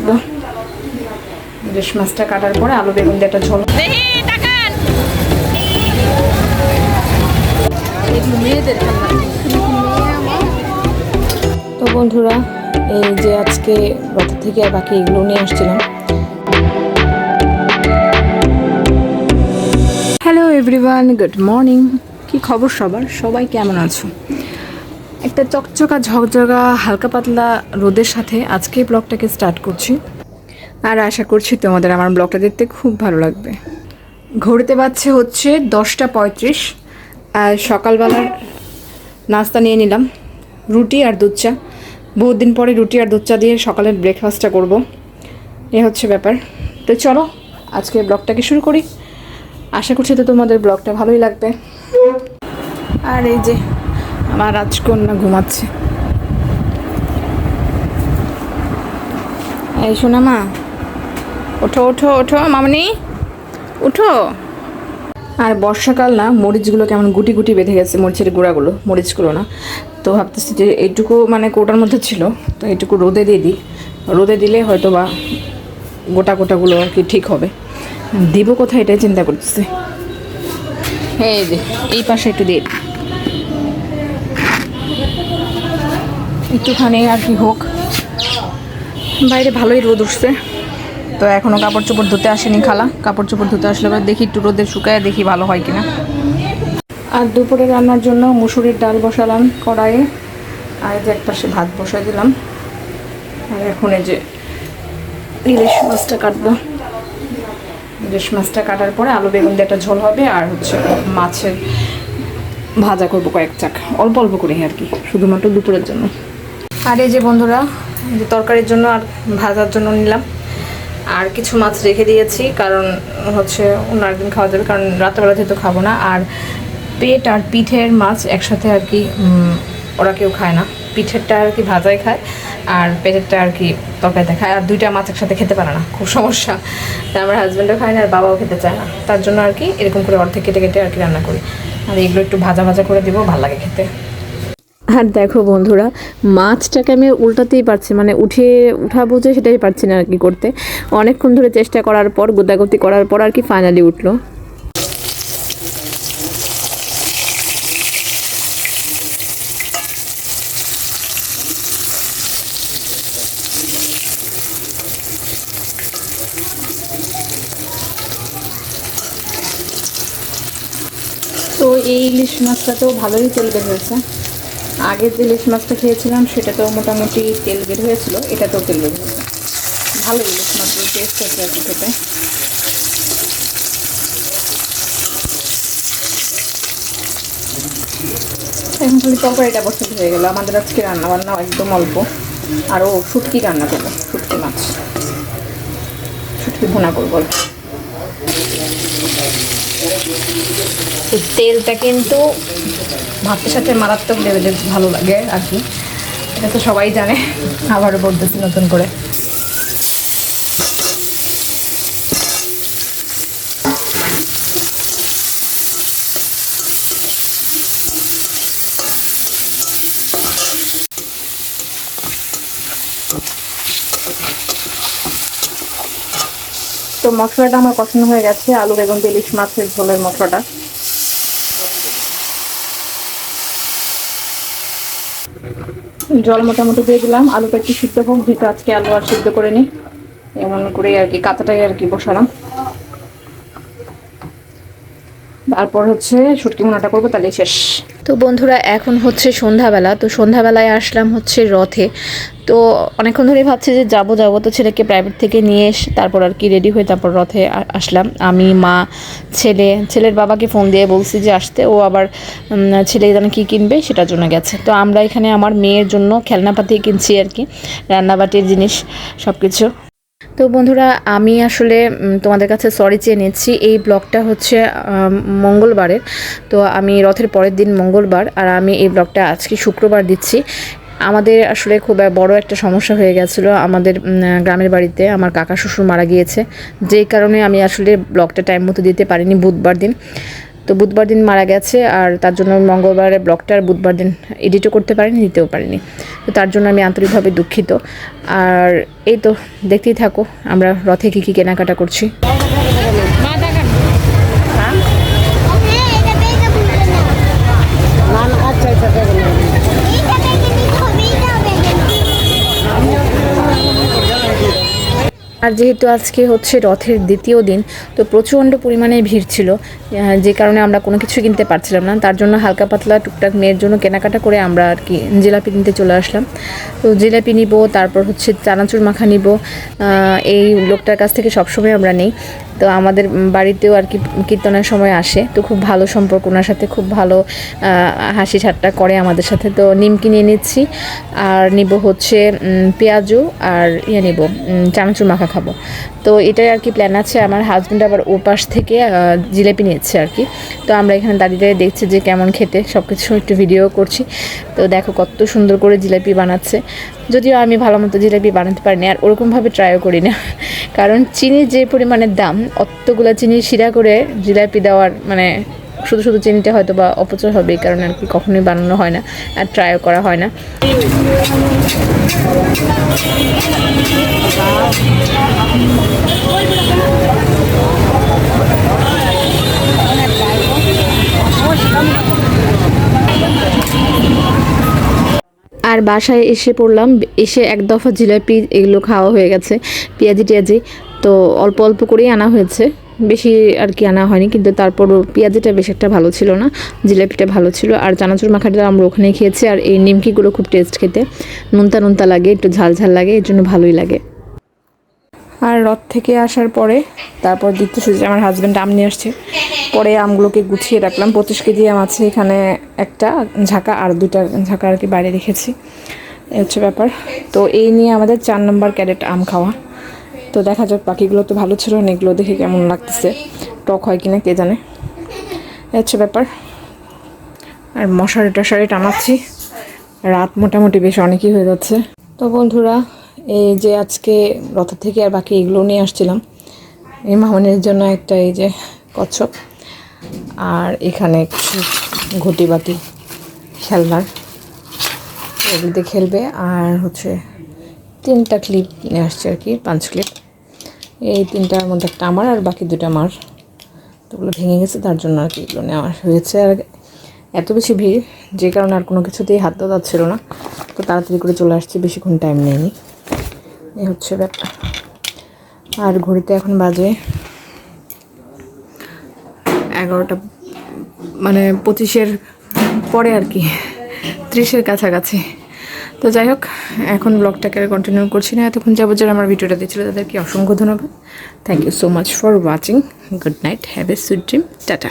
কাটবো। ইলিশ মাছটা কাটার পরে আলু বেগুন দিয়ে একটা ঝোল। তো বন্ধুরা, এই যে আজকে রথ থেকে বাকি এগুলো নিয়ে আসছিলাম। Hello everyone, good morning. কি খবর সবার? সবাই কেমন আছো? একটা চকচকা ঝকঝকা হালকা পাতলা রোদের সাথে আজকে ব্লগটাকে স্টার্ট করছি, আর আশা করছি তোমাদের আমার ব্লগটা দেখতে খুব ভালো লাগবে। ঘড়িতে বাজছে হচ্ছে 10:35, আর সকালবেলার নাস্তা নিয়ে নিলাম রুটি আর দুধ চা। বহুত দিন পরে রুটি আর দুধ চা দিয়ে সকালের ব্রেকফাস্টটা করব, এ হচ্ছে ব্যাপার। তো চলো আজকে ব্লগটাকে শুরু করি। আশা করছি তো তোমাদের ব্লগটা ভালোই লাগবে। আর এই যে আমার রাজকন্যা ঘুমাচ্ছে। এই শোনা মা, ওঠো ওঠো ওঠো মামনি, উঠো। আর বর্ষাকাল না, মরিচগুলো কেমন গুটি গুটি বেঁধে গেছে, মরিচের গুঁড়াগুলো, মরিচগুলো না। তো ভাবতেছি যে এইটুকু মানে কোটার মধ্যে ছিল, তো এইটুকু রোদে দিয়ে দিই। রোদে দিলে হয়তো বা গোটা গোটাগুলো আর কি ঠিক হবে। দিব কোথায় এটাই চিন্তা করতেছি। এই যে এই পাশে একটু দিয়ে একটুখানি আর কি হোক। বাইরে ভালোই রোদ উঠছে, তো এখনও কাপড় চোপড় ধুতে আসেনি খালা। কাপড় চোপড় ধুতে আসলে এবার দেখি একটু রোদে শুকায়, দেখি ভালো হয় কিনা। আর দুপুরে রান্নার জন্য মুসুরির ডাল বসালাম কড়াইয়ে, আর যে এক পাশে ভাত বসাই দিলাম। আর এখন এই যে ইলিশ মাছটা কাটবো। ইলিশ মাছটা কাটার পরে আলু বেগুন দিয়ে একটা ঝোল হবে, আর হচ্ছে মাছের ভাজা করবো কয়েক চাক, অল্প অল্প করে আর কি, শুধুমাত্র দুপুরের জন্য। আর এই যে বন্ধুরা, যে তরকারির জন্য আর ভাজার জন্য নিলাম। আর কিছু মাছ রেখে দিয়েছি, কারণ হচ্ছে অন্য একদিন খাওয়া যাবে, কারণ রাত্রেবেলাতে তো খাবো না। আর পেট আর পিঠের মাছ একসাথে আর কি ওরা কেউ খায় না। পিঠেরটা আর কি ভাজাই খায়, আর পেটেরটা আর কি তরকারিতে খায়। আর দুইটা মাছ একসাথে খেতে পারে না, খুব সমস্যা। তাই আমার হাজব্যান্ডও খায় না, আর বাবাও খেতে চায় না। তার জন্য আর কি এরকম করে অর্ধেক কেটে কেটে আর কি রান্না করি। আর এগুলো একটু ভাজা ভাজা করে দিব, ভালো লাগে খেতে। আর দেখো বন্ধুরা, মাছটাকে আমি উল্টাতেই পারছি, মানে উঠাবো যে সেটাই পারছি না আর কি করতে। অনেকক্ষণ ধরে চেষ্টা করার পর, গোদাগতি করার পর আর কি ফাইনালি উঠলো। তো এই ইলিশ মাছটা তো ভালোই তেল বের হয়েছে। আগের যে ইলিশ মাছটা খেয়েছিলাম সেটাতেও মোটামুটি তেল বের হয়েছিল, এটাতেও তেল বের হয়েছে। ভালো ইলিশ মাছের টেস্ট আছে আর কি খেতে। এখন খালি তরকারিটা বসতে হয়ে গেল। আমাদের আজকে রান্না বান্না একদম অল্প। আর ও শুটকি রান্না করবো, শুটকি মাছ, শুটকি ভুনা করবো। তেলটা কিন্তু ভাতের সাথে মারাত্মক লেভেলের ভালো লাগে আর কি, এটা তো সবাই জানে, আবারও বলতেছি নতুন করে। তো মশলাটা আমার পছন্দ হয়ে গেছে, আলু বেগুন দিয়ে ইলিশ মাছের ঝোলের মশলাটা। জল মোটামুটি দিয়ে দিলাম, আলুটা একটু সিদ্ধ হোক, যেহেতু আজকে আলু আর সিদ্ধ করে নিই, এমন করে আর কি কাঁচাটাই আর কি বসালাম। তারপর হচ্ছে শুটকি ভুনাটা করবো, তাহলে শেষ। তো বন্ধুরা, এখন হচ্ছে সন্ধ্যাবেলা। তো সন্ধ্যাবেলায় আসলাম হচ্ছে রথে। তো অনেকক্ষণ ধরেই ভাবছি যে যাবো তো ছেলেকে প্রাইভেট থেকে নিয়ে তারপর আর কি রেডি হয়ে তারপর রথে আসলাম। আমি, মা, ছেলের বাবাকে ফোন দিয়ে বলছি যে আসতে। ও আবার ছেলে যেন কী কিনবে সেটার জন্য গেছে। তো আমরা এখানে আমার মেয়ের জন্য খেলনাপাতি কিনছি আর কি, রান্নাবাটির জিনিস সব কিছু। তো বন্ধুরা, আমি আসলে তোমাদের কাছে সরি চেয়ে নিচ্ছি। এই ব্লগটা হচ্ছে মঙ্গলবারের, তো আমি রথের পরের দিন মঙ্গলবার, আর আমি এই ব্লগটা আজকে শুক্রবার দিচ্ছি। আমাদের আসলে খুব বড় একটা সমস্যা হয়ে গেছিলো আমাদের গ্রামের বাড়িতে। আমার কাকা শ্বশুর মারা গিয়েছে, যেই কারণে আমি আসলে ব্লগটা টাইম মতো দিতে পারিনি বুধবার দিন। তো বুধবার দিন মারা গেছে, আর তার জন্য মঙ্গলবারের ব্লগটা আর বুধবার দিন এডিটও করতে পারিনি, দিতেও পারিনি। তো তার জন্য আমি আন্তরিকভাবে দুঃখিত। আর এই তো দেখতেই থাকো আমরা রথে কী কী কেনাকাটা করছি। আর যেহেতু আজকে হচ্ছে রথের দ্বিতীয় দিন, তো প্রচণ্ড পরিমাণে ভিড় ছিল, যে কারণে আমরা কোনো কিছু কিনতে পারছিলাম না। তার জন্য হালকা পাতলা টুকটাক মেয়ের জন্য কেনাকাটা করে আমরা আর কি জিলাপি কিনতে চলে আসলাম। তো জিলাপি নিব, তারপর হচ্ছে চানাচুর মাখা নিব। এই লোকটার কাছ থেকে সবসময় আমরা নিই। তো আমাদের বাড়িতেও আর কি কীর্তনের সময় আসে, তো খুব ভালো সম্পর্ক ওনার সাথে, খুব ভালো হাসি ঠাট্টা করে আমাদের সাথে। তো নিমকি নিয়ে নিচ্ছি, আর নিব হচ্ছে পেঁয়াজু, আর নিব চানাচুর মাখা খাবো। তো এটাই আর কি প্ল্যান আছে। আমার হাজব্যান্ড আবার ও পাশ থেকে জিলাপি নিচ্ছে আর কি। তো আমরা এখানে দাঁড়িয়ে দেখছি যে কেমন খেতে, সব কিছু একটু ভিডিও করছি। তো দেখো কত সুন্দর করে জিলাপি বানাচ্ছে। যদিও আমি ভালো মতো জিলাপি বানাতে পারিনি, আর ওরকমভাবে ট্রাইও করি না, কারণ চিনির যে পরিমাণের দাম, অতগুলো চিনি শিরা করে জিলাপি দেওয়ার মানে শুধু শুধু চিনিটা হয়তো বা অপচয় হবে, এই কারণে আর কি কখনোই বানানো হয় না আর ট্রাইও করা হয় না। আর বাসায় এসে পড়লাম, এসে এক দফা জিলাপি এগুলো খাওয়া হয়ে গেছে, পেঁয়াজি টিয়াজি। তো অল্প অল্প করেই আনা হয়েছে, বেশি আর কি আনা হয়নি, কিন্তু তারপরও পেঁয়াজিটা বেশ একটা ভালো ছিল না, জিলাপিটা ভালো ছিল। আর চানাচুর মাখাটা আমরা ওখানেই খেয়েছি। আর এই নিমকিগুলো খুব টেস্ট খেতে, নুনতা নুনতা লাগে, একটু ঝাল ঝাল লাগে, এর জন্য ভালোই লাগে। আর রথ থেকে আসার পরে তারপর দ্বিতীয় সুযোগ আমার হাজব্যান্ড আম নিয়ে আসছে, পরে আমগুলোকে গুছিয়ে রাখলাম। 25 কেজি আম আছে এখানে, একটা ঝাঁকা আর 2টা ঝাঁকা আর কি বাইরে রেখেছি, এই হচ্ছে ব্যাপার। তো এই নিয়ে আমাদের 4 নম্বর ক্যারেট আম খাওয়া। তো দেখা যাক, বাকিগুলো তো ভালো ছিল না, এগুলো দেখে কেমন লাগতেছে, টক হয় কিনা কে জানে, এই হচ্ছে ব্যাপার। আর মশারি টশারি টানাচ্ছি, রাত মোটামুটি বেশ অনেকই হয়ে যাচ্ছে। তো বন্ধুরা, এই যে আজকে রথ থেকে আর বাকি এগুলো নিয়ে আসছিলাম। এই মামনের জন্য একটা এই যে কচ্ছপ, আর এখানে কিছু ঘটি বাটি খেলনার, এগুলোতে খেলবে। আর হচ্ছে 3টা ক্লিপ নিয়ে আসছে আর কি, 5 ক্লিপ। এই 3টার মধ্যে একটা আমার আর বাকি 2টা আমার। তো ওগুলো ভেঙে গেছে, তার জন্য আর কি এগুলো নেওয়া হয়েছে। আর এত বেশি ভিড়, যে কারণে আর কোনো কিছুতেই হাত দেওয়া যাচ্ছিল না, তো তাড়াতাড়ি করে চলে আসছে, বেশিক্ষণ টাইম নেয়নি, এই হচ্ছে ব্যাপার। আর ঘড়িতে এখন বাজে 11টা, মানে 25-এর পরে আর কি, 30-এর কাছাকাছি। তো যাই হোক, এখন ব্লগটাকে আর কন্টিনিউ করছি না। এতক্ষণ যারা আমার ভিডিওটা দিয়েছিল তাদেরকে অসংখ্য ধন্যবাদ। Thank you so much for watching. Good night, have a sweet dream, tata.